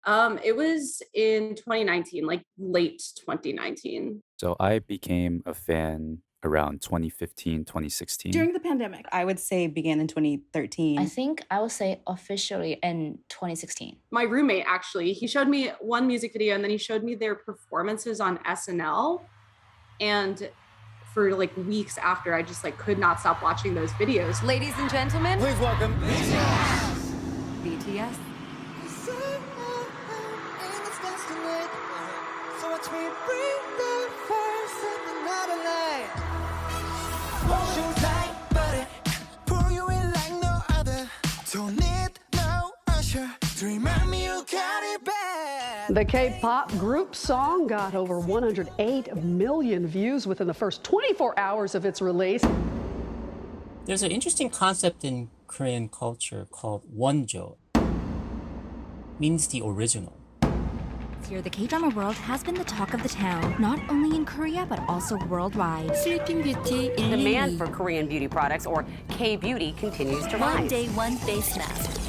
It was in 2019, like late 2019. So I became a fan around 2015, 2016. During the pandemic. I would say began in I 2013. think I would say officially in 2016. My roommate actually, he showed me one music video and then he showed me their performances on SNL. And for like weeks after, I just like could not stop watching those videos. Ladies and gentlemen, Please welcome BTS. The K-pop group song got over 108 million views within the first 24 hours of its release. There's an interesting concept in Korean culture called wonjo. Means the original. Here, the K-drama world has been the talk of the town, not only in Korea but also worldwide. Sleeping Beauty in Demand for Korean beauty products, or K-beauty, continues to rise. One day, one face mask.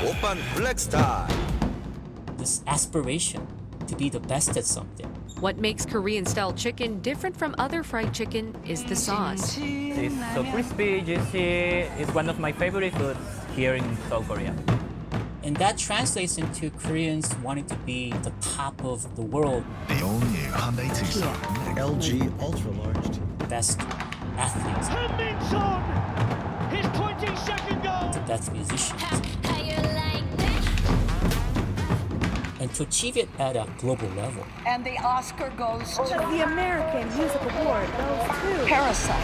오빤 블랙스타. This aspiration to be the best at something. What makes Korean-style chicken different from other fried chicken is the sauce. It's so crispy, juicy. It's one of my favorite foods here in South Korea. And that translates into Koreans wanting to be the top of the world. The all-new Hyundai Tucson. LG ultra-large TV. Best athletes. His 22nd goal! The best musicians. And to achieve it at a global level. And the Oscar goes to the American Music Award goes to Parasite.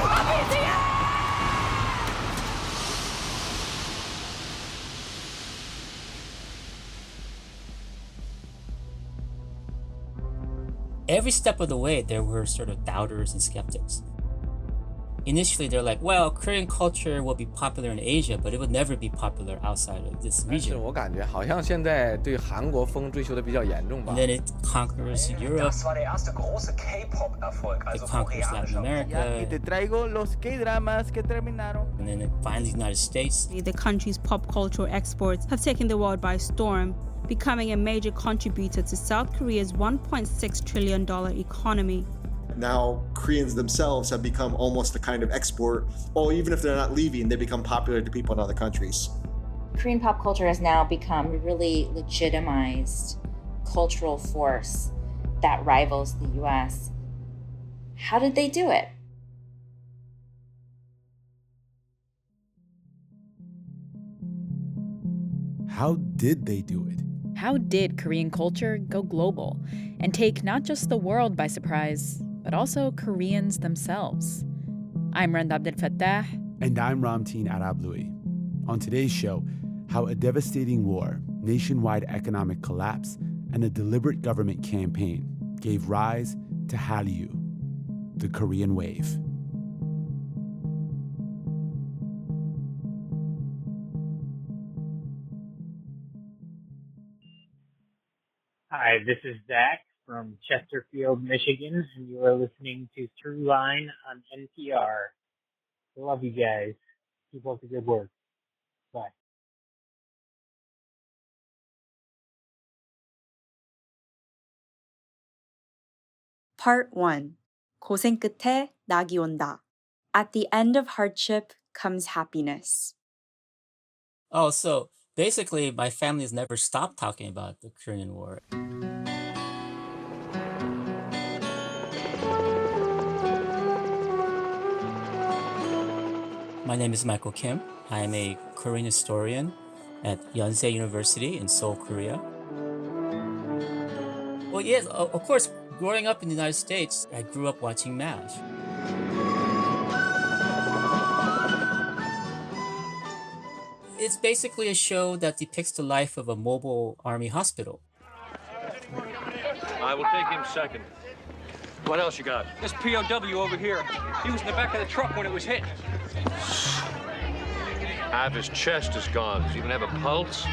Every step of the way, there were sort of doubters and skeptics. Initially, they're like, well, Korean culture will be popular in Asia, but it would never be popular outside of this 但是 region. 我感觉好像现在对韩国风追求的比较严重吧。 And then it conquers Europe. Das war der erste große K-Pop-Erfolg, It also conquers Latin koreanischer. America. Y te traigo los K-dramas que terminaron. And then it finally the United States. The country's pop cultural exports have taken the world by storm, becoming a major contributor to South Korea's $1.6 trillion economy. Now, Koreans themselves have become almost a kind of export, or even if they're not leaving, they become popular to people in other countries. Korean pop culture has now become a really legitimized cultural force that rivals the US. How did they do it? How did they do it? How did Korean culture go global and take not just the world by surprise, but also Koreans themselves? I'm Randa Abdel Fattah. And I'm Ramteen Arablouei. On today's show, how a devastating war, nationwide economic collapse, and a deliberate government campaign gave rise to Hallyu, the Korean wave. Hi, this is Zach from Chesterfield, Michigan, and you are listening to Throughline on NPR. I love you guys. Keep up the good work. Bye. Part 1. 고생 끝에 낙이 온다. At the end of hardship comes happiness. Oh, so basically, my family has never stopped talking about the Korean War. My name is Michael Kim. I am a Korean historian at Yonsei University in Seoul, Korea. Well, yes, of course, growing up in the United States, I grew up watching MASH. It's basically a show that depicts the life of a mobile army hospital. I will take him second. What else you got? This POW over here. He was in the back of the truck when it was hit. Half his chest is gone. Does he even have a pulse?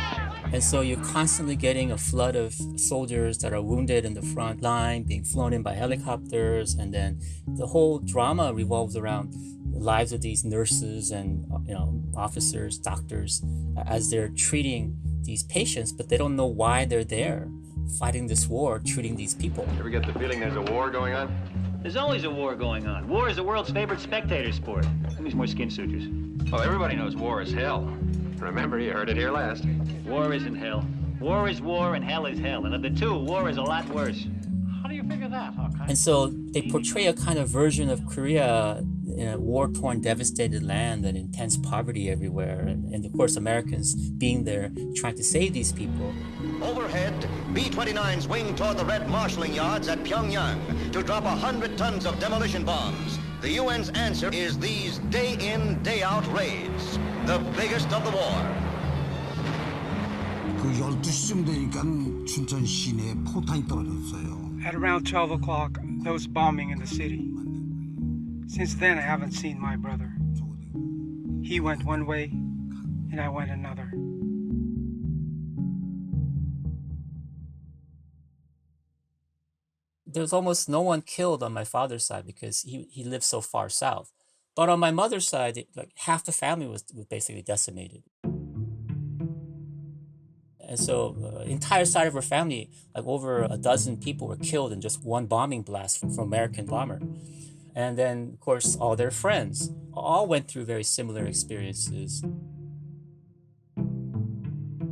And so you're constantly getting a flood of soldiers that are wounded in the front line, being flown in by helicopters, and then the whole drama revolves around the lives of these nurses and officers, doctors, as they're treating these patients, but they don't know why they're there fighting this war, treating these people. Ever get the feeling there's a war going on? There's always a war going on. War is the world's favorite spectator sport. Who needs more skin sutures? Well, everybody knows war is hell. Remember, you heard it here last. War isn't hell. War is war and hell is hell. And of the two, war is a lot worse. How do you figure that, Hawkeye? And so they portray a kind of version of Korea in a war-torn, devastated land and intense poverty everywhere. And of course, Americans being there, trying to save these people. Overhead, B-29s wing toward the Red Marshalling Yards at Pyongyang to drop 100 tons of demolition bombs. The UN's answer is these day-in, day-out raids, the biggest of the war. 그 12시쯤 되니까 춘천 시내에 포탄이 떨어졌어요. At around 12 o'clock, there was bombing in the city. Since then, I haven't seen my brother. He went one way, and I went another. There's almost no one killed on my father's side because he lived so far south. But on my mother's side, like half the family was basically decimated. And so entire side of her family, like over a dozen people were killed in just one bombing blast from American bomber. And then, of course, all their friends all went through very similar experiences.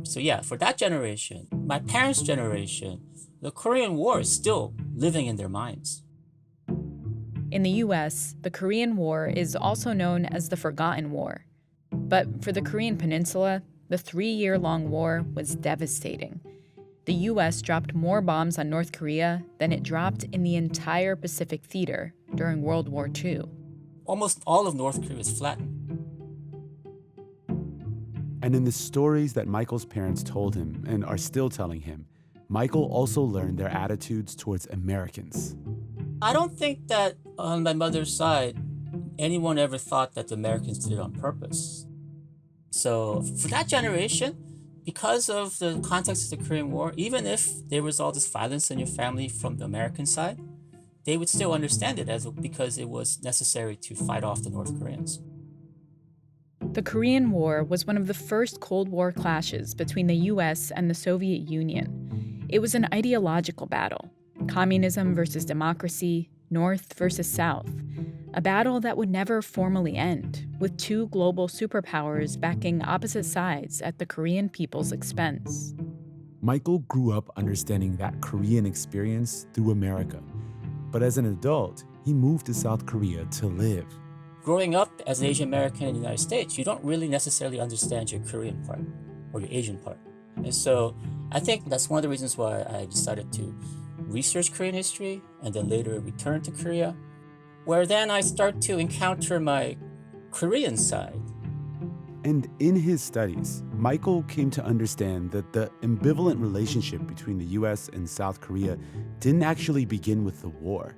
So yeah, for that generation, my parents' generation, the Korean War is still living in their minds. In the US, the Korean War is also known as the Forgotten War. But for the Korean Peninsula, the 3-year-long war was devastating. The US dropped more bombs on North Korea than it dropped in the entire Pacific theater during World War II. Almost all of North Korea was flattened. And in the stories that Michael's parents told him and are still telling him, Michael also learned their attitudes towards Americans. I don't think that on my mother's side, anyone ever thought that the Americans did it on purpose. So for that generation, because of the context of the Korean War, even if there was all this violence in your family from the American side, they would still understand it because it was necessary to fight off the North Koreans. The Korean War was one of the first Cold War clashes between the US and the Soviet Union. It was an ideological battle, communism versus democracy, North versus South, a battle that would never formally end, with two global superpowers backing opposite sides at the Korean people's expense. Michael grew up understanding that Korean experience through America. But as an adult, he moved to South Korea to live. Growing up as an Asian American in the United States, you don't really necessarily understand your Korean part or your Asian part. And so I think that's one of the reasons why I decided to research Korean history and then later return to Korea, where then I start to encounter my Korean side. And in his studies, Michael came to understand that the ambivalent relationship between the US and South Korea didn't actually begin with the war.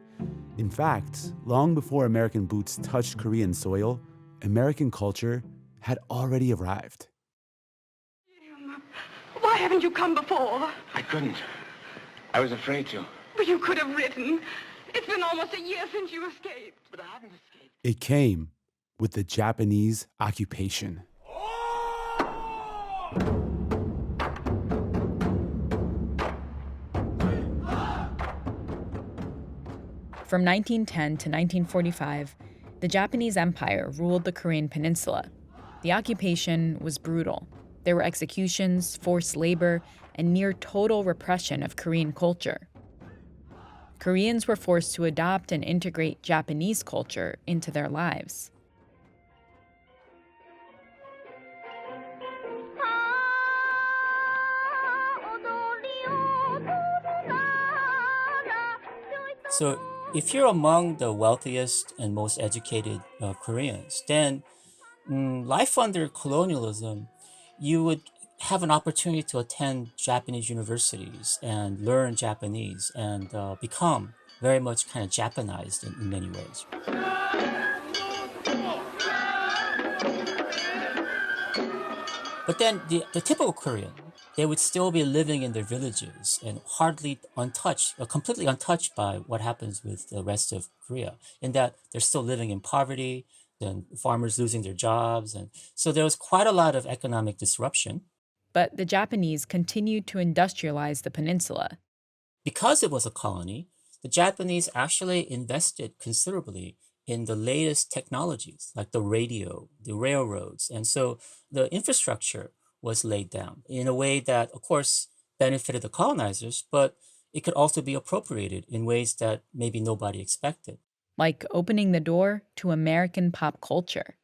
In fact, long before American boots touched Korean soil, American culture had already arrived. Why haven't you come before? I couldn't. I was afraid to. But you could have written. It's been almost a year since you escaped. But I haven't escaped. It came with the Japanese occupation. From 1910 to 1945, the Japanese Empire ruled the Korean Peninsula. The occupation was brutal. There were executions, forced labor, and near total repression of Korean culture. Koreans were forced to adopt and integrate Japanese culture into their lives. So if you're among the wealthiest and most educated Koreans, then life under colonialism, you would have an opportunity to attend Japanese universities and learn Japanese and become very much kind of Japanized in many ways. But then the typical Korean, they would still be living in their villages and hardly untouched, or completely untouched by what happens with the rest of Korea, in that they're still living in poverty, then farmers losing their jobs. And so there was quite a lot of economic disruption. but the Japanese continued to industrialize the peninsula. Because it was a colony, the Japanese actually invested considerably in the latest technologies, like the radio, the railroads. And so the infrastructure was laid down in a way that, of course, benefited the colonizers, but it could also be appropriated in ways that maybe nobody expected. Like opening the door to American pop culture.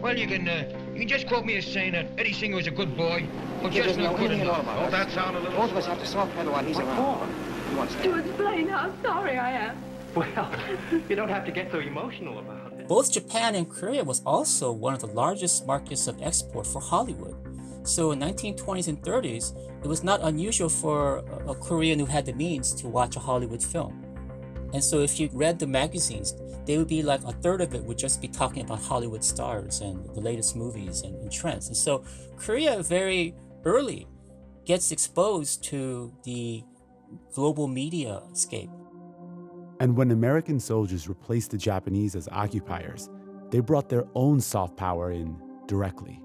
Well, you can just quote me as saying that Eddie Singer was a good boy, but just not good enough. Don't that sound a little... Both of us have to soft pedal while he's around. To explain how sorry I am. Well, you don't have to get so emotional about it. Both Japan and Korea was also one of the largest markets of export for Hollywood. So in 1920s and 30s, it was not unusual for a Korean who had the means to watch a Hollywood film. And so if you read the magazines, they would be like a third of it would just be talking about Hollywood stars and the latest movies and trends. And so Korea very early gets exposed to the global media scape. And when American soldiers replaced the Japanese as occupiers, they brought their own soft power in directly.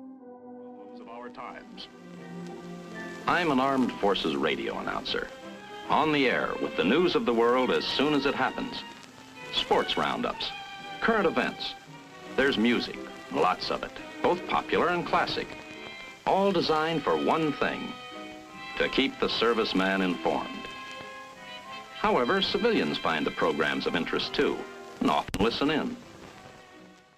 Of our times. I'm an armed forces radio announcer. On the air with the news of the world as soon as it happens. Sports roundups, current events. There's music, lots of it, both popular and classic. All designed for one thing, to keep the serviceman informed. However, civilians find the programs of interest too, and often listen in.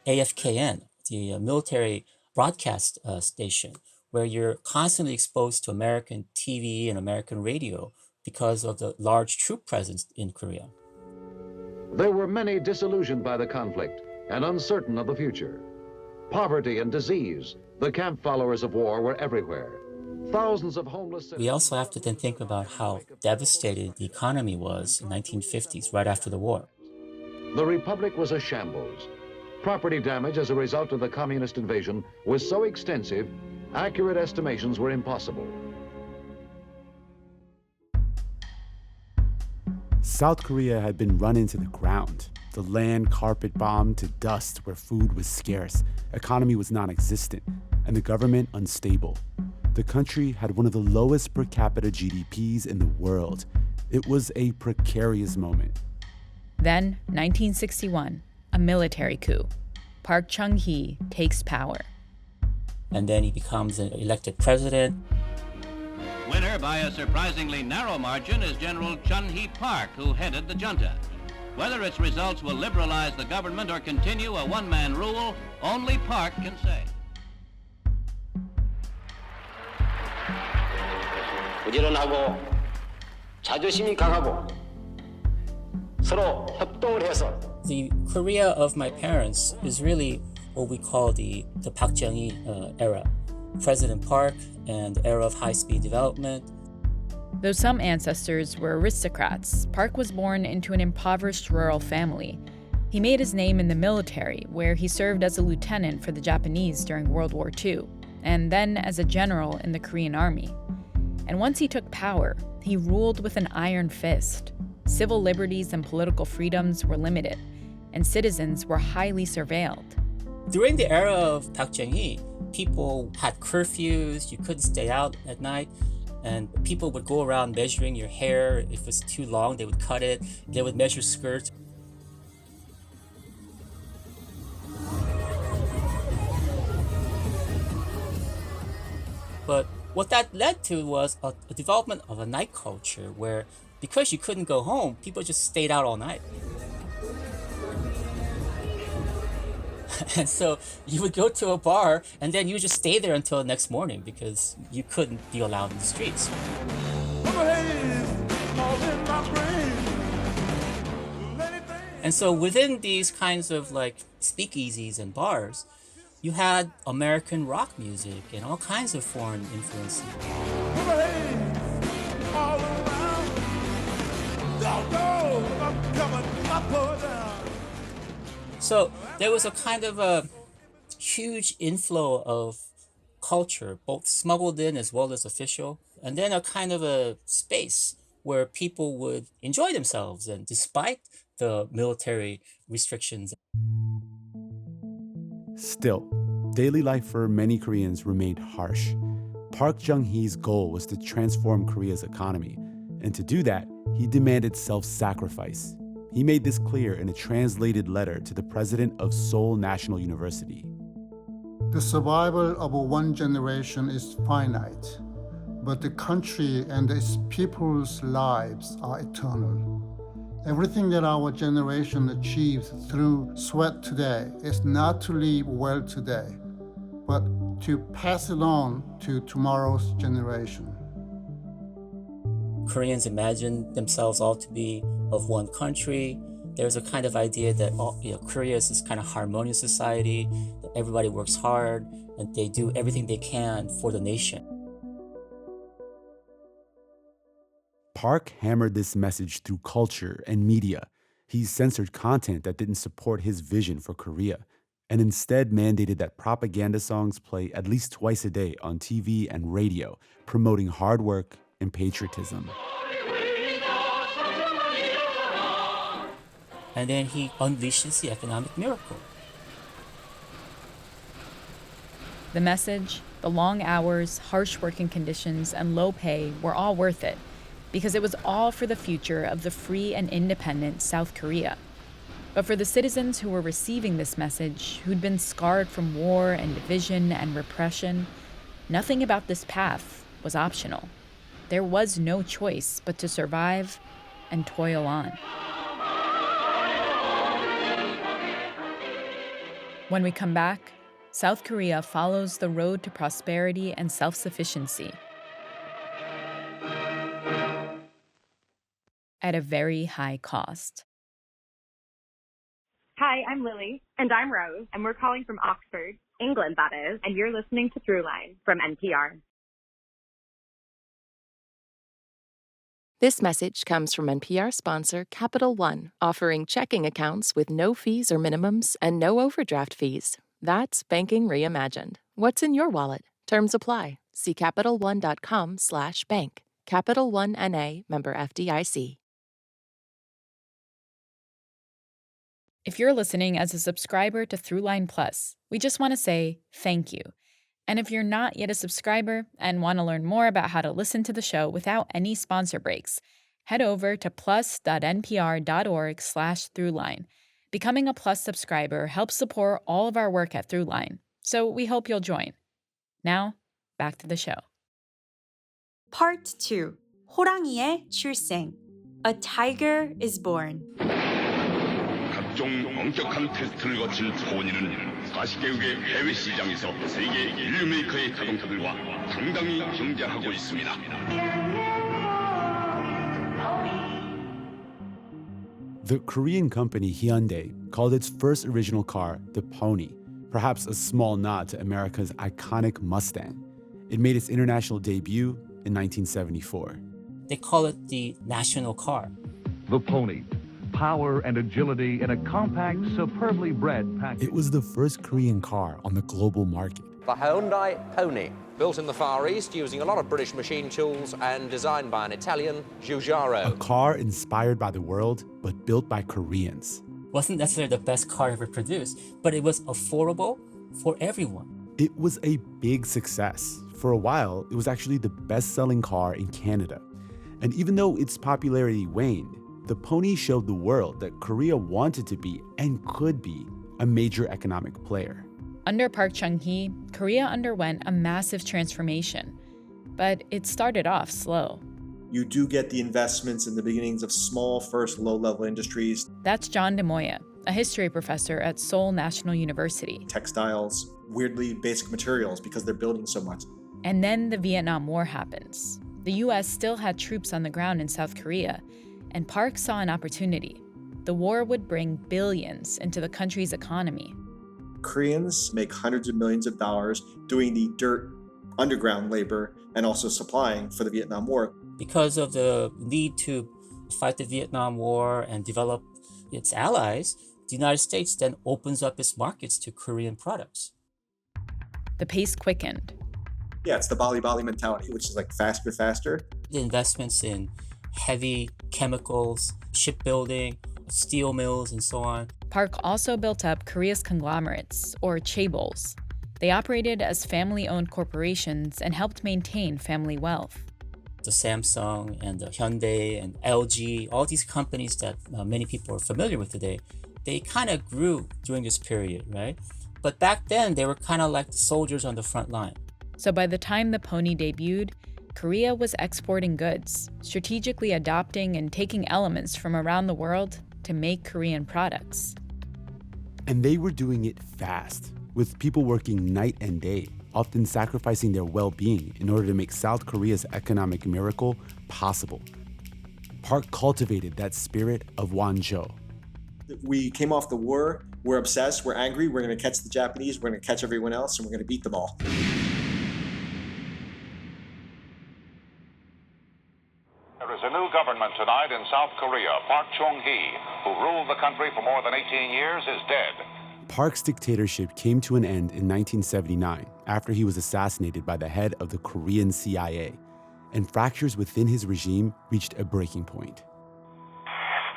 AFKN, the military broadcast station, where you're constantly exposed to American TV and American radio because of the large troop presence in Korea. There were many disillusioned by the conflict and uncertain of the future. Poverty and disease, the camp followers of war, were everywhere. Thousands of homeless citizens... We also have to then think about how devastated the economy was in the 1950s, right after the war. The Republic was a shambles. Property damage as a result of the communist invasion was so extensive, accurate estimations were impossible. South Korea had been run into the ground. The land carpet bombed to dust where food was scarce, economy was non-existent, and the government unstable. The country had one of the lowest per capita GDPs in the world. It was a precarious moment. Then, 1961, a military coup. Park Chung-hee takes power. And then he becomes an elected president. Winner by a surprisingly narrow margin is General Chun-hee Park, who headed the junta. Whether its results will liberalize the government or continue a one-man rule, only Park can say. 부지런하고 자존심이 강하고 서로 협동을 해서 The Korea of my parents is really what we call the Park Chung-hee era. President Park and era of high-speed development. Though some ancestors were aristocrats, Park was born into an impoverished rural family. He made his name in the military, where he served as a lieutenant for the Japanese during World War II, and then as a general in the Korean Army. And once he took power, he ruled with an iron fist. Civil liberties and political freedoms were limited, and citizens were highly surveilled. During the era of Park Chung-hee, people had curfews, you couldn't stay out at night, and people would go around measuring your hair. If it was too long, they would cut it. They would measure skirts. But what that led to was a development of a night culture where, because you couldn't go home, people just stayed out all night. And so you would go to a bar and then you just stay there until the next morning because you couldn't be allowed in the streets. And so within these kinds of like speakeasies and bars, you had American rock music and all kinds of foreign influences. So there was a kind of a huge inflow of culture, both smuggled in as well as official, and then a kind of a space where people would enjoy themselves, and despite the military restrictions. Still, daily life for many Koreans remained harsh. Park Chung-hee's goal was to transform Korea's economy, and to do that, he demanded self-sacrifice. He made this clear in a translated letter to the president of Seoul National University. The survival of one generation is finite, but the country and its people's lives are eternal. Everything that our generation achieves through sweat today is not to live well today, but to pass it on to tomorrow's generation. Koreans imagine themselves all to be of one country. There's a kind of idea that Korea is this kind of harmonious society, that everybody works hard, and they do everything they can for the nation. Park hammered this message through culture and media. He censored content that didn't support his vision for Korea, and instead mandated that propaganda songs play at least twice a day on TV and radio, promoting hard work and patriotism. And then he unleashes the economic miracle. The message, the long hours, harsh working conditions, and low pay were all worth it, because it was all for the future of the free and independent South Korea. But for the citizens who were receiving this message, who'd been scarred from war and division and repression, nothing about this path was optional. There was no choice but to survive and toil on. When we come back, South Korea follows the road to prosperity and self-sufficiency at a very high cost. Hi, I'm Lily. And I'm Rose. And we're calling from Oxford, England, that is. And you're listening to Throughline from NPR. This message comes from NPR sponsor Capital One, offering checking accounts with no fees or minimums and no overdraft fees. That's banking reimagined. What's in your wallet? Terms apply. See CapitalOne.com/bank. Capital One N.A., member FDIC. If you're listening as a subscriber to Throughline Plus, we just want to say thank you. And if you're not yet a subscriber and want to learn more about how to listen to the show without any sponsor breaks, head over to plus.npr.org/Throughline. Becoming a Plus subscriber helps support all of our work at Throughline, so we hope you'll join. Now, back to the show. Part 2. 호랑이의 출생. A tiger is born. 각종 엄격한 테스트를 거친 포니는 40개국의 해외 시장에서 세계 인류 메이커의 자동차들과 당당히 경쟁하고 있습니다. The Korean company Hyundai called its first original car the Pony, perhaps a small nod to America's iconic Mustang. It made its international debut in 1974. They call it the national car. The Pony. Power and agility in a compact, superbly bred package. It was the first Korean car on the global market. The Hyundai Pony, built in the Far East using a lot of British machine tools and designed by an Italian, Giugiaro. A car inspired by the world, but built by Koreans. Wasn't necessarily the best car ever produced, but it was affordable for everyone. It was a big success. For a while, it was actually the best-selling car in Canada. And even though its popularity waned, the Pony showed the world that Korea wanted to be and could be a major economic player. Under Park Chung-hee, Korea underwent a massive transformation, but it started off slow. You do get the investments in the beginnings of small, first low-level industries. That's John DeMoya, a history professor at Seoul National University. Textiles, weirdly basic materials because they're building so much. And then the Vietnam War happens. The U.S. still had troops on the ground in South Korea, and Park saw an opportunity. The war would bring billions into the country's economy. Koreans make hundreds of millions of dollars doing the dirt underground labor and also supplying for the Vietnam War. Because of the need to fight the Vietnam War and develop its allies, the United States then opens up its markets to Korean products. The pace quickened. Yeah, it's the Bali mentality, which is like faster, faster. The investments in heavy chemicals, shipbuilding, steel mills, and so on. Park also built up Korea's conglomerates, or chaebols. They operated as family-owned corporations and helped maintain family wealth. The Samsung and the Hyundai and LG, all these companies that many people are familiar with today, they kind of grew during this period, right? But back then, they were kind of like the soldiers on the front line. So by the time the Pony debuted, Korea was exporting goods, strategically adopting and taking elements from around the world to make Korean products. And they were doing it fast, with people working night and day, often sacrificing their well-being in order to make South Korea's economic miracle possible. Park cultivated that spirit of Wanjo. We came off the war, we're obsessed, we're angry, we're going to catch the Japanese, we're going to catch everyone else, and we're going to beat them all. There is a new government tonight in South Korea. Park Chung-hee, who ruled the country for more than 18 years, is dead. Park's dictatorship came to an end in 1979 after he was assassinated by the head of the Korean CIA, and fractures within his regime reached a breaking point.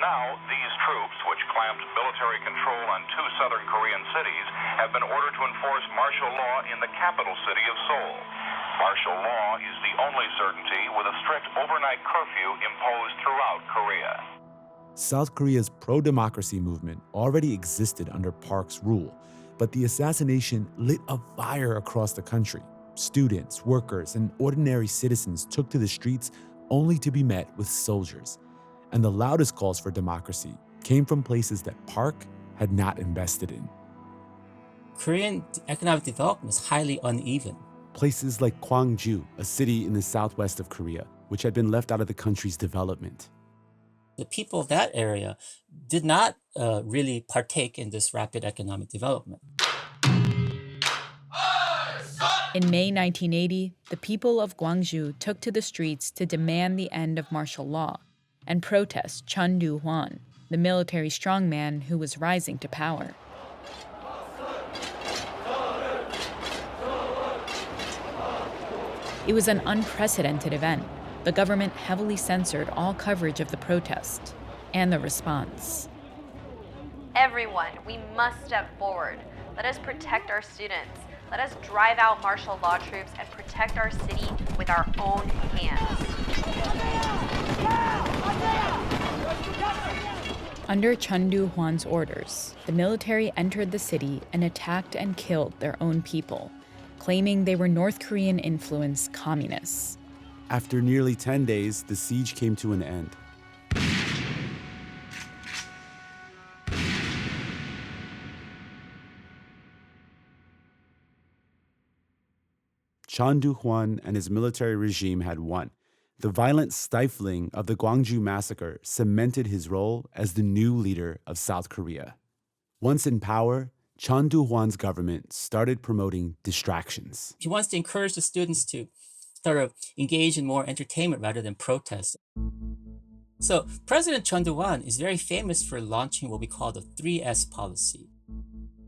Now, these troops, which clamped military control on 2 southern Korean cities, have been ordered to enforce martial law in the capital city of Seoul. Martial law is the only certainty with a strict overnight curfew imposed throughout Korea. South Korea's pro-democracy movement already existed under Park's rule, but the assassination lit a fire across the country. Students, workers, and ordinary citizens took to the streets only to be met with soldiers. And the loudest calls for democracy came from places that Park had not invested in. Korean economic development is highly uneven. Places like Gwangju, a city in the southwest of Korea, which had been left out of the country's development. The people of that area did not really partake in this rapid economic development. In May 1980, the people of Gwangju took to the streets to demand the end of martial law and protest Chun Do-hwan, the military strongman who was rising to power. It was an unprecedented event. The government heavily censored all coverage of the protest and the response. Everyone, we must step forward. Let us protect our students. Let us drive out martial law troops and protect our city with our own hands. Under Chun Do-hwan's orders, the military entered the city and attacked and killed their own people, claiming they were North Korean-influenced communists. After nearly 10 days, the siege came to an end. Chun Do-hwan and his military regime had won. The violent stifling of the Gwangju massacre cemented his role as the new leader of South Korea. Once in power, Chun Do-hwan's government started promoting distractions. He wants to encourage the students to sort of engage in more entertainment rather than protest. So President Chun Do-hwan is very famous for launching what we call the 3S policy: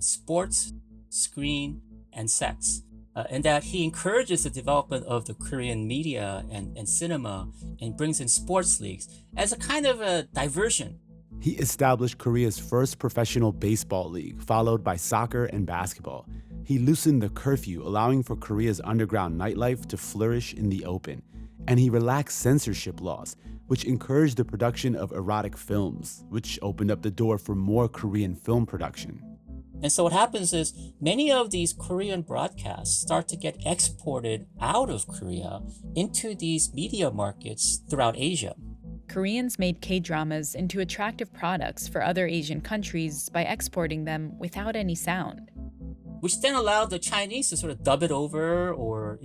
sports, screen, and sex. And that he encourages the development of the Korean media and cinema and brings in sports leagues as a kind of a diversion. He established Korea's first professional baseball league, followed by soccer and basketball. He loosened the curfew, allowing for Korea's underground nightlife to flourish in the open. And he relaxed censorship laws, which encouraged the production of erotic films, which opened up the door for more Korean film production. And so what happens is many of these Korean broadcasts start to get exported out of Korea into these media markets throughout Asia. Koreans made K-dramas into attractive products for other Asian countries by exporting them without any sound. Which then allowed the Chinese to sort of dub it over or,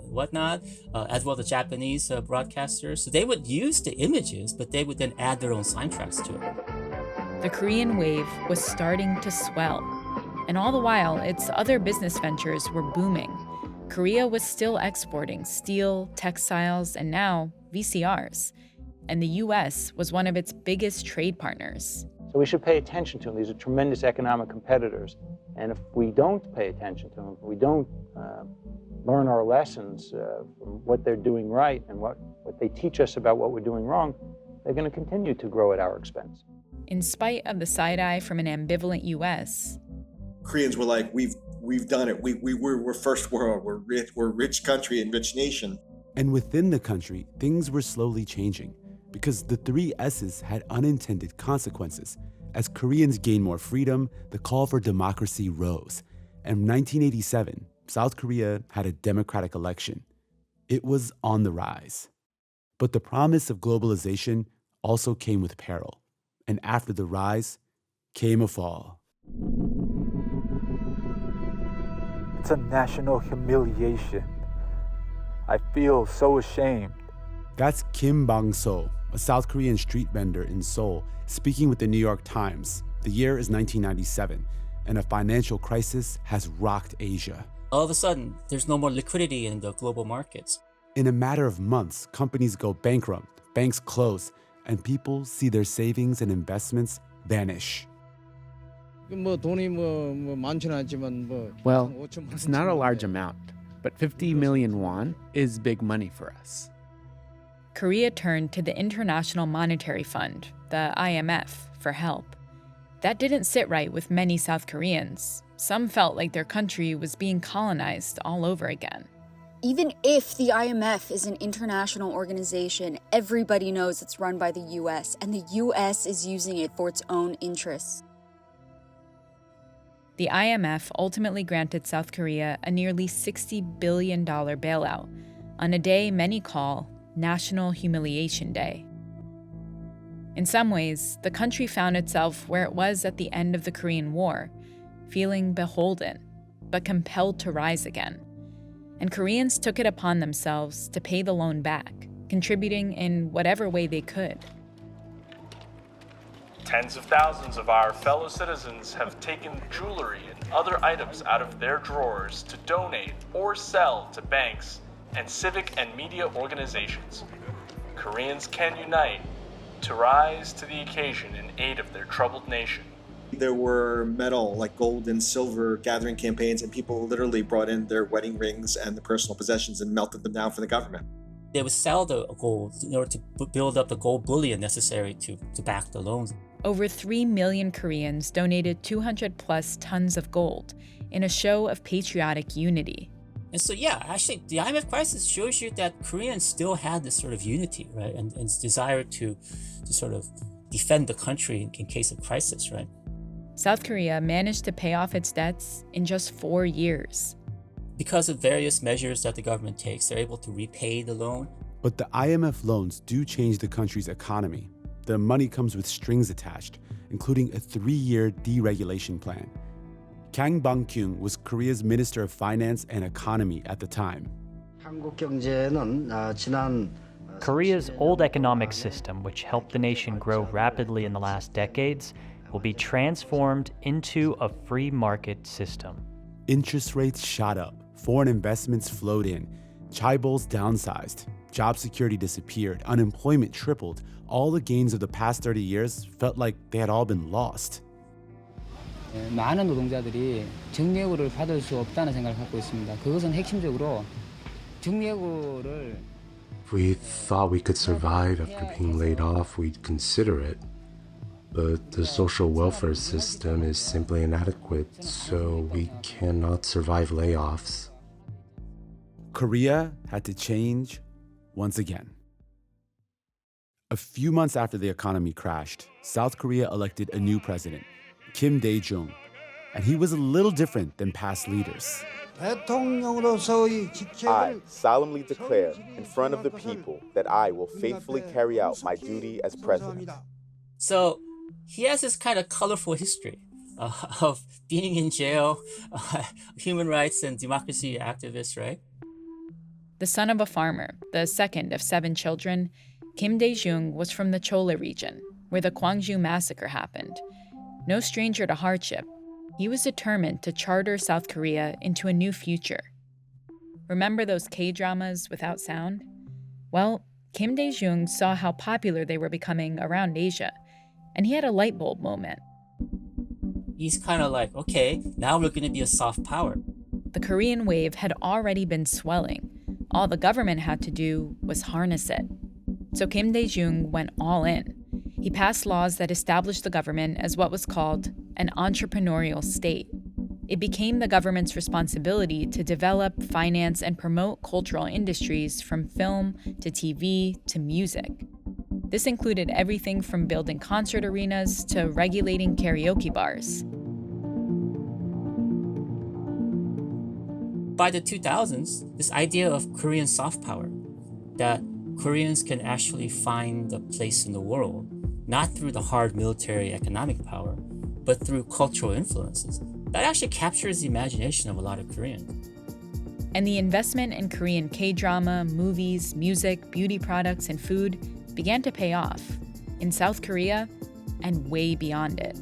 whatnot, as well the Japanese broadcasters. So they would use the images, but they would then add their own soundtracks to it. The Korean wave was starting to swell. And all the while, its other business ventures were booming. Korea was still exporting steel, textiles, and now VCRs. And the US was one of its biggest trade partners. So we should pay attention to them. These are tremendous economic competitors. And if we don't pay attention to them, if we don't learn our lessons from what they're doing right and what they teach us about what we're doing wrong, they're going to continue to grow at our expense. In spite of the side-eye from an ambivalent US, Koreans were like, we've we've done it. We're first world. We're a rich country and rich nation. And within the country, things were slowly changing because the 3 S's had unintended consequences. As Koreans gained more freedom, the call for democracy rose. And in 1987, South Korea had a democratic election. It was on the rise. But the promise of globalization also came with peril. And after the rise came a fall. It's a national humiliation. I feel so ashamed. That's Kim Bang-so, a South Korean street vendor in Seoul, speaking with the New York Times. The year is 1997, and a financial crisis has rocked Asia. All of a sudden, there's no more liquidity in the global markets. In a matter of months, companies go bankrupt, banks close, and people see their savings and investments vanish. Well, it's not a large amount, but 50 million won is big money for us. Korea turned to the International Monetary Fund, the IMF, for help. That didn't sit right with many South Koreans. Some felt like their country was being colonized all over again. Even if the IMF is an international organization, everybody knows it's run by the US, and the US is using it for its own interests. The IMF ultimately granted South Korea a nearly $60 billion bailout on a day many call National Humiliation Day. In some ways, the country found itself where it was at the end of the Korean War, feeling beholden, but compelled to rise again. And Koreans took it upon themselves to pay the loan back, contributing in whatever way they could. Tens of thousands of our fellow citizens have taken jewelry and other items out of their drawers to donate or sell to banks and civic and media organizations. Koreans can unite to rise to the occasion in aid of their troubled nation. There were metal, like gold and silver, gathering campaigns, and people literally brought in their wedding rings and the personal possessions and melted them down for the government. They would sell the gold in order to build up the gold bullion necessary to back the loans. Over 3 million Koreans donated 200 plus tons of gold in a show of patriotic unity. And so, yeah, actually, the IMF crisis shows you that Koreans still had this sort of unity, right? And desire to sort of defend the country in case of crisis, right? South Korea managed to pay off its debts in just 4 years. Because of various measures that the government takes, they're able to repay the loan. But the IMF loans do change the country's economy. The money comes with strings attached, including a 3-year deregulation plan. Kang Bang-kyung was Korea's Minister of Finance and Economy at the time. Korea's old economic system, which helped the nation grow rapidly in the last decades, will be transformed into a free market system. Interest rates shot up, foreign investments flowed in, chaebols downsized, job security disappeared, unemployment tripled. All the gains of the past 30 years felt like they had all been lost. 많은 노동자들이 정리해고를 받을 수 없다는 생각을 갖고 있습니다. 그것은 핵심적으로 정리해고를 If we thought we could survive after being laid off, we'd consider it. But the social welfare system is simply inadequate, so we cannot survive layoffs. Korea had to change once again. A few months after the economy crashed, South Korea elected a new president, Kim Dae-jung, and he was a little different than past leaders. I solemnly declare in front of the people that I will faithfully carry out my duty as president. So he has this kind of colorful history of being in jail, human rights and democracy activist, right? The son of a farmer, the second of 7 children, Kim Dae-jung was from the Chole region, where the Gwangju massacre happened. No stranger to hardship, he was determined to charter South Korea into a new future. Remember those K-dramas without sound? Well, Kim Dae-jung saw how popular they were becoming around Asia, and he had a light bulb moment. He's kind of like, okay, now we're going to be a soft power. The Korean wave had already been swelling. All the government had to do was harness it. So Kim Dae-jung went all in. He passed laws that established the government as what was called an entrepreneurial state. It became the government's responsibility to develop, finance, and promote cultural industries from film to TV to music. This included everything from building concert arenas to regulating karaoke bars. By the 2000s, this idea of Korean soft power, that Koreans can actually find a place in the world, not through the hard military economic power, but through cultural influences, that actually captures the imagination of a lot of Koreans. And the investment in Korean K-drama, movies, music, beauty products, and food began to pay off in South Korea and way beyond it.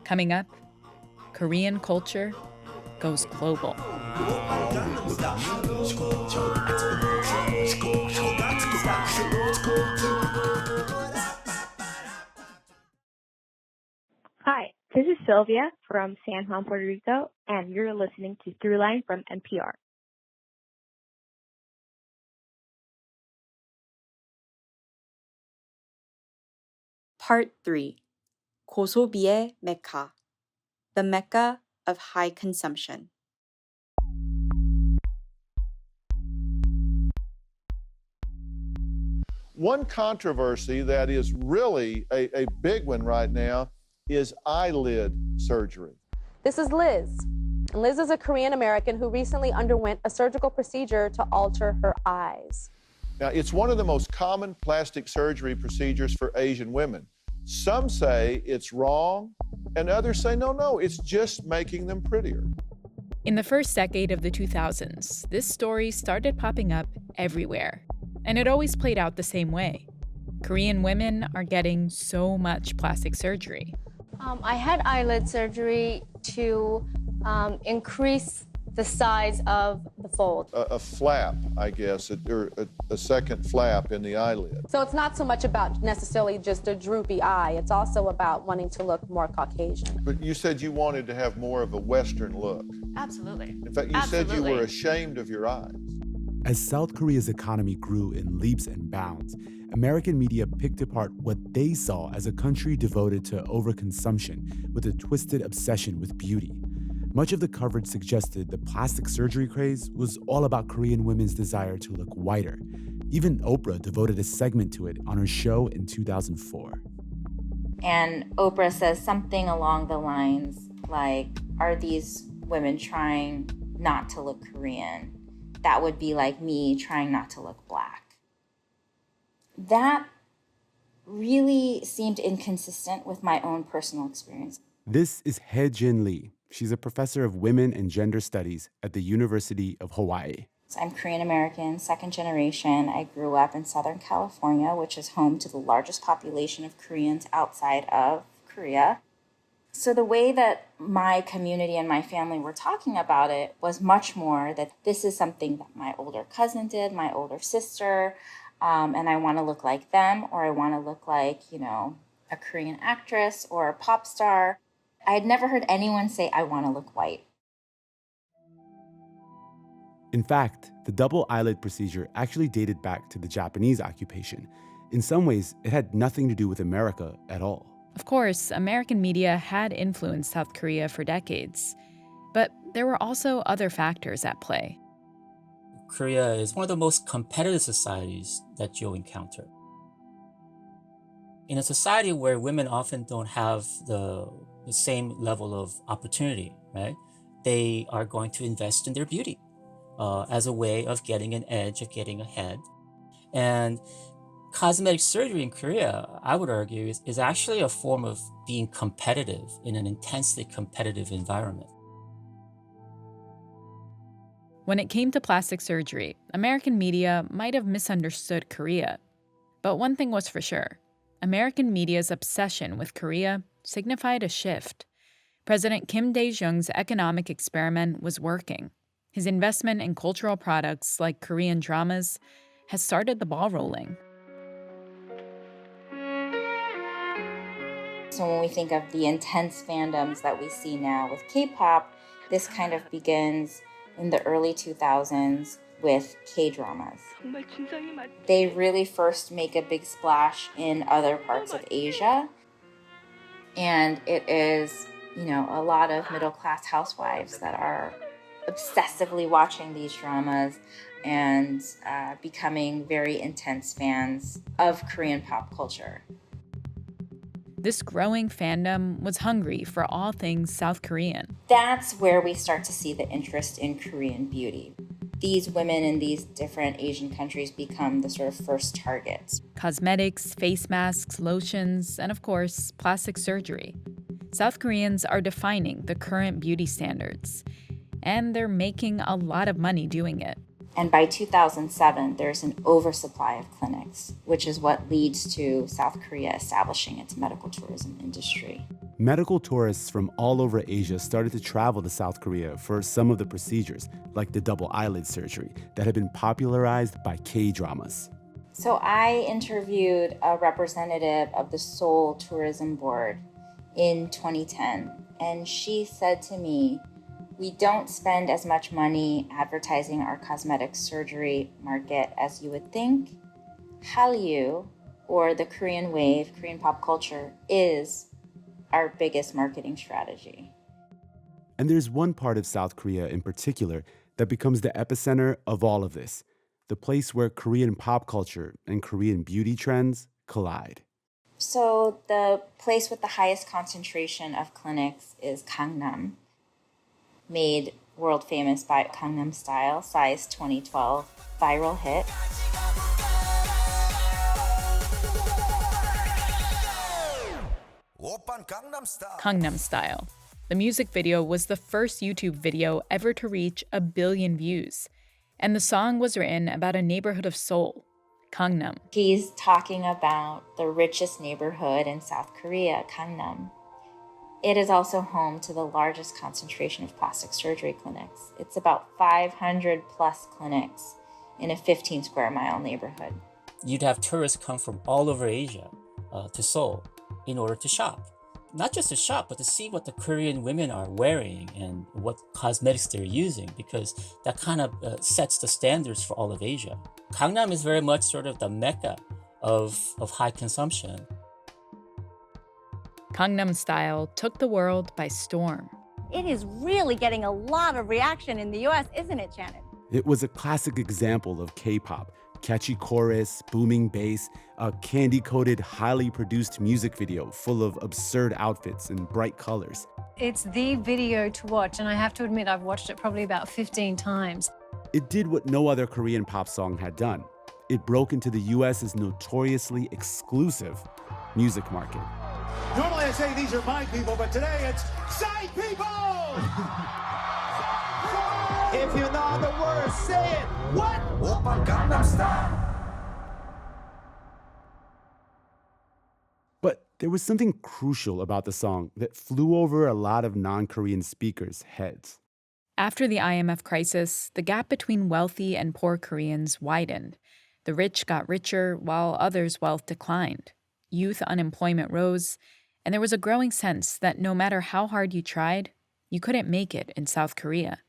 Coming up, Korean culture goes global. Hi, this is Sylvia from San Juan, Puerto Rico, and you're listening to Throughline from NPR. Part 3. 고소비의 Mecca, the Mecca of high consumption. One controversy that is really a big one right now is eyelid surgery. This is Liz. And Liz is a Korean American who recently underwent a surgical procedure to alter her eyes. Now, it's one of the most common plastic surgery procedures for Asian women. Some say it's wrong, and others say, no, it's just making them prettier. In the first decade of the 2000s, this story started popping up everywhere. And it always played out the same way. Korean women are getting so much plastic surgery. I had eyelid surgery to increase the size of the fold. A flap, I guess, or a second flap in the eyelid. So it's not so much about necessarily just a droopy eye. It's also about wanting to look more Caucasian. But you said you wanted to have more of a Western look. Absolutely. In fact, you said you were ashamed of your eyes. As South Korea's economy grew in leaps and bounds, American media picked apart what they saw as a country devoted to overconsumption with a twisted obsession with beauty. Much of the coverage suggested the plastic surgery craze was all about Korean women's desire to look whiter. Even Oprah devoted a segment to it on her show in 2004. And Oprah says something along the lines like, are these women trying not to look Korean? That would be like me trying not to look Black. That really seemed inconsistent with my own personal experience. This is Hae-Jin Lee. She's a professor of women and gender studies at the University of Hawaii. So I'm Korean American, second generation. I grew up in Southern California, which is home to the largest population of Koreans outside of Korea. So the way that my community and my family were talking about it was much more that this is something that my older cousin did, my older sister, and I want to look like them, or I want to look like, a Korean actress or a pop star. I had never heard anyone say, I want to look white. In fact, the double eyelid procedure actually dated back to the Japanese occupation. In some ways, it had nothing to do with America at all. Of course, American media had influenced South Korea for decades, but there were also other factors at play. Korea is one of the most competitive societies that you'll encounter. In a society where women often don't have the same level of opportunity, right? They are going to invest in their beauty as a way of getting an edge, of getting ahead. And cosmetic surgery in Korea, I would argue, is actually a form of being competitive in an intensely competitive environment. When it came to plastic surgery, American media might have misunderstood Korea. But one thing was for sure. American media's obsession with Korea signified a shift. President Kim Dae-jung's economic experiment was working. His investment in cultural products like Korean dramas has started the ball rolling. So when we think of the intense fandoms that we see now with K-pop, this kind of begins in the early 2000s with K-dramas. They really first make a big splash in other parts of Asia. And it is, a lot of middle-class housewives that are obsessively watching these dramas and becoming very intense fans of Korean pop culture. This growing fandom was hungry for all things South Korean. That's where we start to see the interest in Korean beauty. These women in these different Asian countries become the sort of first targets. Cosmetics, face masks, lotions, and of course, plastic surgery. South Koreans are defining the current beauty standards, and they're making a lot of money doing it. And by 2007, there's an oversupply of clinics, which is what leads to South Korea establishing its medical tourism industry. Medical tourists from all over Asia started to travel to South Korea for some of the procedures, like the double eyelid surgery, that had been popularized by K-dramas. So I interviewed a representative of the Seoul Tourism Board in 2010, and she said to me, "We don't spend as much money advertising our cosmetic surgery market as you would think. Hallyu, or the Korean wave, Korean pop culture, is our biggest marketing strategy." And there's one part of South Korea in particular that becomes the epicenter of all of this, the place where Korean pop culture and Korean beauty trends collide. So the place with the highest concentration of clinics is Gangnam, made world famous by Gangnam Style, size 2012, viral hit. Gangnam Style. The music video was the first YouTube video ever to reach 1 billion views. And the song was written about a neighborhood of Seoul, Gangnam. He's talking about the richest neighborhood in South Korea, Gangnam. It is also home to the largest concentration of plastic surgery clinics. It's about 500 plus clinics in a 15 square mile neighborhood. You'd have tourists come from all over Asia to Seoul in order to shop. Not just to shop, but to see what the Korean women are wearing and what cosmetics they're using, because that kind of sets the standards for all of Asia. Gangnam is very much sort of the mecca of high consumption. Gangnam Style took the world by storm. It is really getting a lot of reaction in the US, isn't it, Janet? It was a classic example of K-pop. Catchy chorus, booming bass, a candy-coated, highly produced music video full of absurd outfits and bright colors. It's the video to watch, and I have to admit I've watched it probably about 15 times. It did what no other Korean pop song had done. It broke into the US's notoriously exclusive music market. Normally I say these are my people, but today it's Psy people! If you know the words, say it. What? Oppa Gangnam Style. But there was something crucial about the song that flew over a lot of non-Korean speakers' heads. After the IMF crisis, the gap between wealthy and poor Koreans widened. The rich got richer while others' wealth declined. Youth unemployment rose, and there was a growing sense that no matter how hard you tried, you couldn't make it in South Korea.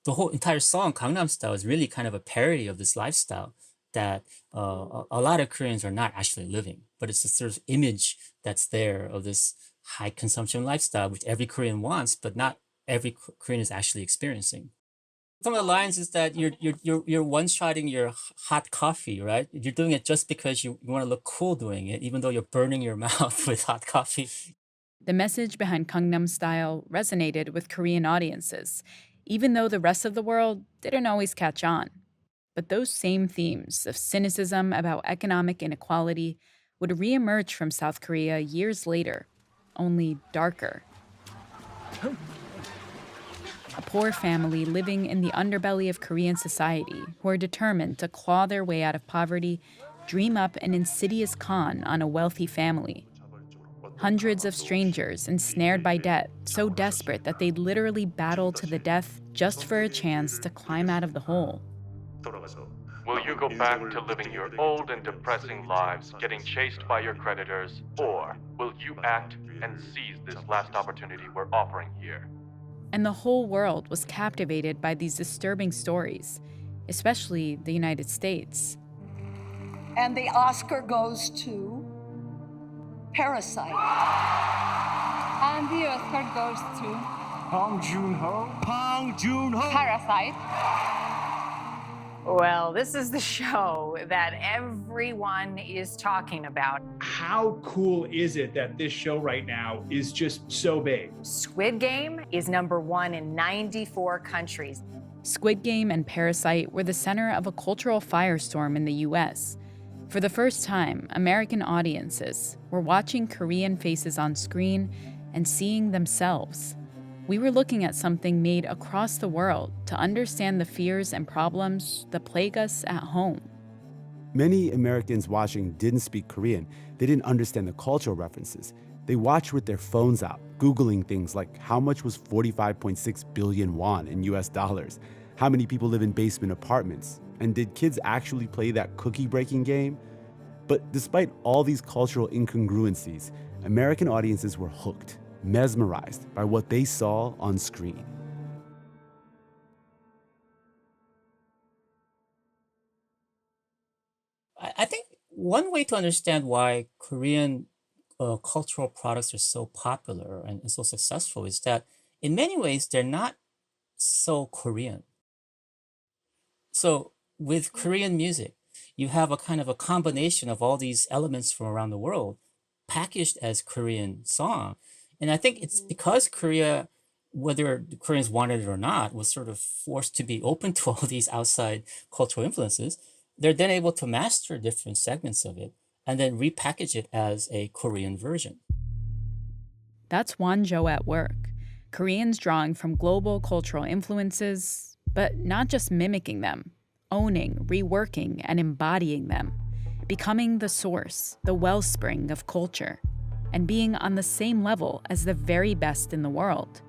The whole entire song, Gangnam Style, is really kind of a parody of this lifestyle that a lot of Koreans are not actually living. But it's the sort of image that's there of this high consumption lifestyle, which every Korean wants, but not every Korean is actually experiencing. Some of the lines is that you're one-shotting your hot coffee, right? You're doing it just because you want to look cool doing it, even though you're burning your mouth with hot coffee. The message behind Gangnam Style resonated with Korean audiences, even though the rest of the world didn't always catch on. But those same themes of cynicism about economic inequality would reemerge from South Korea years later, only darker. A poor family living in the underbelly of Korean society who are determined to claw their way out of poverty dream up an insidious con on a wealthy family. Hundreds of strangers ensnared by debt, so desperate that they'd literally battle to the death just for a chance to climb out of the hole. Will you go back to living your old and depressing lives, getting chased by your creditors, or will you act and seize this last opportunity we're offering here? And the whole world was captivated by these disturbing stories. especially the United States. And the Oscar goes to Parasite. And the Oscar goes to Bong Joon-ho. Parasite. Well, this is the show that everyone is talking about. How cool is it that this show right now is just so big? Squid Game is #1 in 94 countries. Squid Game and Parasite were the center of a cultural firestorm in the US. For the first time, American audiences were watching Korean faces on screen and seeing themselves. We were looking at something made across the world to understand the fears and problems that plague us at home. Many Americans watching didn't speak Korean. They didn't understand the cultural references. They watched with their phones out, Googling things like how much was 45.6 billion won in US dollars? How many people live in basement apartments? And did kids actually play that cookie breaking game? But despite all these cultural incongruencies, American audiences were hooked, mesmerized by what they saw on screen. I think one way to understand why Korean cultural products are so popular and so successful is that in many ways they're not so Korean. So with Korean music, you have a kind of a combination of all these elements from around the world packaged as Korean song. And I think it's because Korea, whether the Koreans wanted it or not, was sort of forced to be open to all these outside cultural influences. They're then able to master different segments of it and then repackage it as a Korean version. That's Wonjo at work. Koreans drawing from global cultural influences, but not just mimicking them, owning, reworking, and embodying them, becoming the source, the wellspring of culture, and being on the same level as the very best in the world.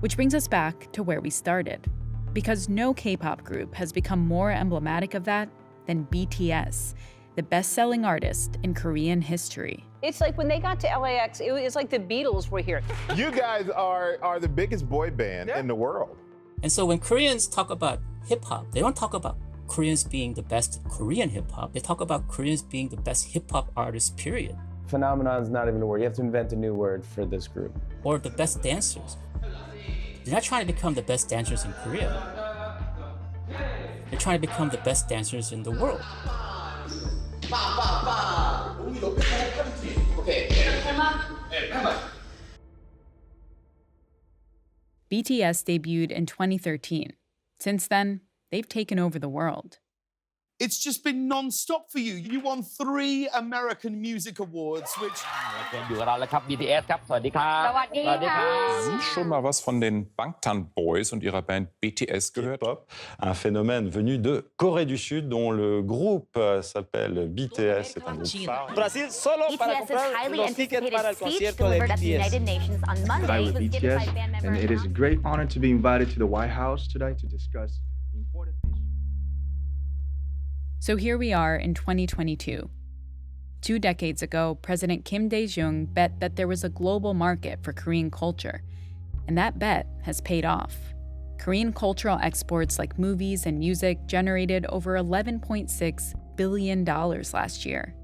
Which brings us back to where we started, because no K-pop group has become more emblematic of that than BTS, the best-selling artist in Korean history. It's like when they got to LAX, it was like the Beatles were here. You guys are the biggest boy band in the world. And so when Koreans talk about hip-hop, they don't talk about Koreans being the best Korean hip-hop. They talk about Koreans being the best hip-hop artists, period. Phenomenon is not even a word. You have to invent a new word for this group. Or the best dancers. They're not trying to become the best dancers in Korea. They're trying to become the best dancers in the world. BTS debuted in 2013. Since then, they've taken over the world. It's just been non-stop for you. You won 3 American Music Awards, which... Schon mal was von den Bangtan Boys und ihrer Band BTS gehört? Un phénomène venu de Corée du Sud dont le groupe s'appelle BTS. C'est un groupe phare. Brasil solo para comprar los tickets para el concierto de BTS. I'm with BTS, and it is a great honor to be invited to the White House today to discuss the important issues. So here we are in 2022. 2 decades ago, President Kim Dae-jung bet that there was a global market for Korean culture, and that bet has paid off. Korean cultural exports like movies and music generated over $11.6 billion last year.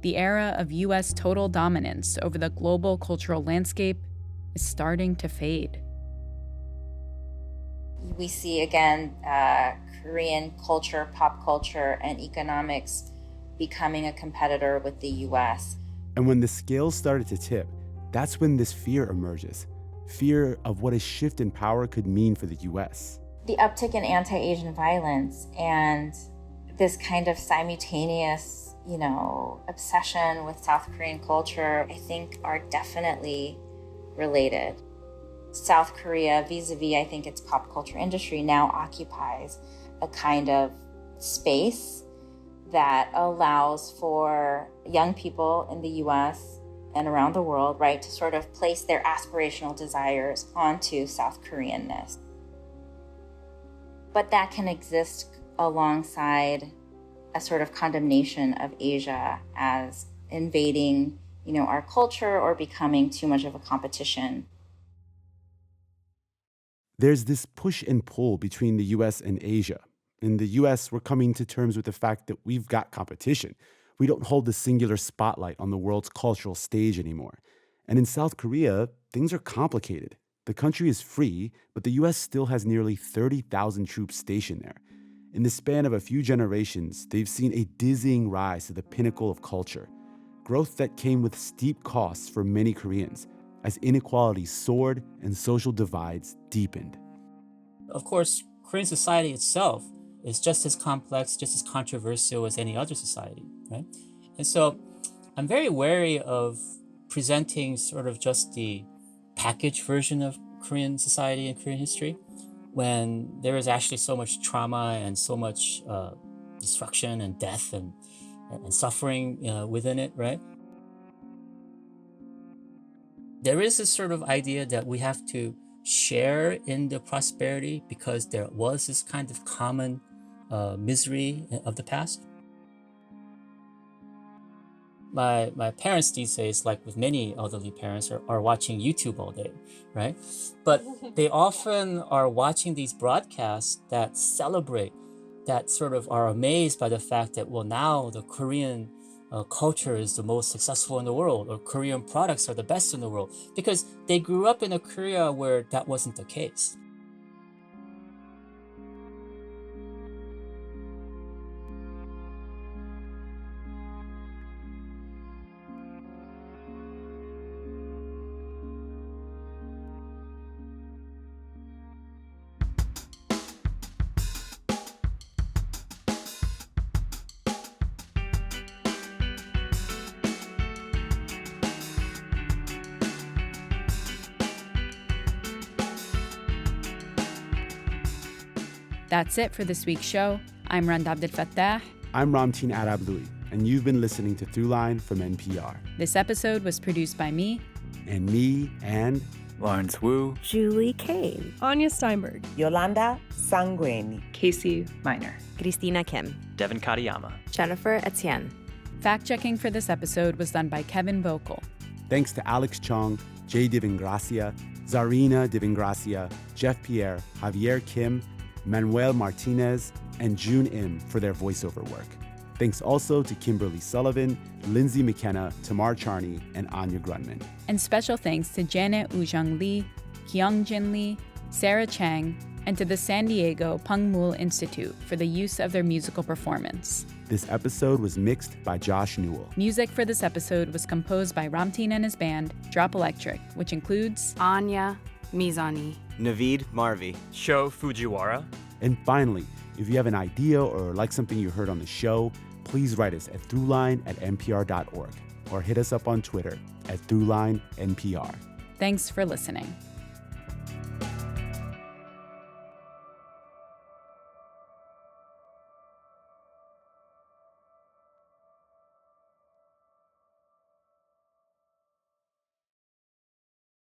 The era of US total dominance over the global cultural landscape is starting to fade. We see again Korean culture, pop culture, and economics becoming a competitor with the US. And when the scales started to tip, that's when this fear emerges. Fear of what a shift in power could mean for the US. The uptick in anti-Asian violence and this kind of simultaneous, obsession with South Korean culture, I think are definitely related. South Korea, vis-a-vis, I think, its pop culture industry now occupies a kind of space that allows for young people in the US and around the world, right, to sort of place their aspirational desires onto South Koreanness. But that can exist alongside a sort of condemnation of Asia as invading, our culture or becoming too much of a competition. There's this push and pull between the US and Asia. In the US, we're coming to terms with the fact that we've got competition. We don't hold the singular spotlight on the world's cultural stage anymore. And in South Korea, things are complicated. The country is free, but the US still has nearly 30,000 troops stationed there. In the span of a few generations, they've seen a dizzying rise to the pinnacle of culture, growth that came with steep costs for many Koreans, as inequality soared and social divides deepened. Of course, Korean society itself is just as complex, just as controversial as any other society, right? And so I'm very wary of presenting sort of just the packaged version of Korean society and Korean history when there is actually so much trauma and so much destruction and death and suffering within it, right? There is this sort of idea that we have to share in the prosperity because there was this kind of common misery of the past. My parents these days, like with many elderly parents, are watching YouTube all day, right? But they often are watching these broadcasts that celebrate, that sort of are amazed by the fact that, well, now the Korean culture is the most successful in the world, or Korean products are the best in the world, because they grew up in a Korea where that wasn't the case. That's it for this week's show. I'm Rand Abdel Fattah. I'm Ramtin Arablouei, and you've been listening to Throughline from NPR. This episode was produced by me. And me, and Lawrence Wu, Julie Kane, Anya Steinberg, Yolanda Sangweni, Casey Miner, Christina Kim, Devin Katayama, Jennifer Etienne. Fact-checking for this episode was done by Kevin Vocal. Thanks to Alex Chong, Jay Divingracia, Zarina Divingracia, Jeff Pierre, Javier Kim, Manuel Martinez, and June Im for their voiceover work. Thanks also to Kimberly Sullivan, Lindsay McKenna, Tamar Charney, and Anya Grunman. And special thanks to Janet Woojung Lee, Kyung-Jin Lee, Sarah Chang, and to the San Diego Pangmul Institute for the use of their musical performance. This episode was mixed by Josh Newell. Music for this episode was composed by Ramtin and his band, Drop Electric, which includes Anya Mizani, Naveed Marvi, Sho Fujiwara. And finally, if you have an idea or like something you heard on the show, please write us at throughline@npr.org or hit us up on Twitter @throughlinenpr. Thanks for listening.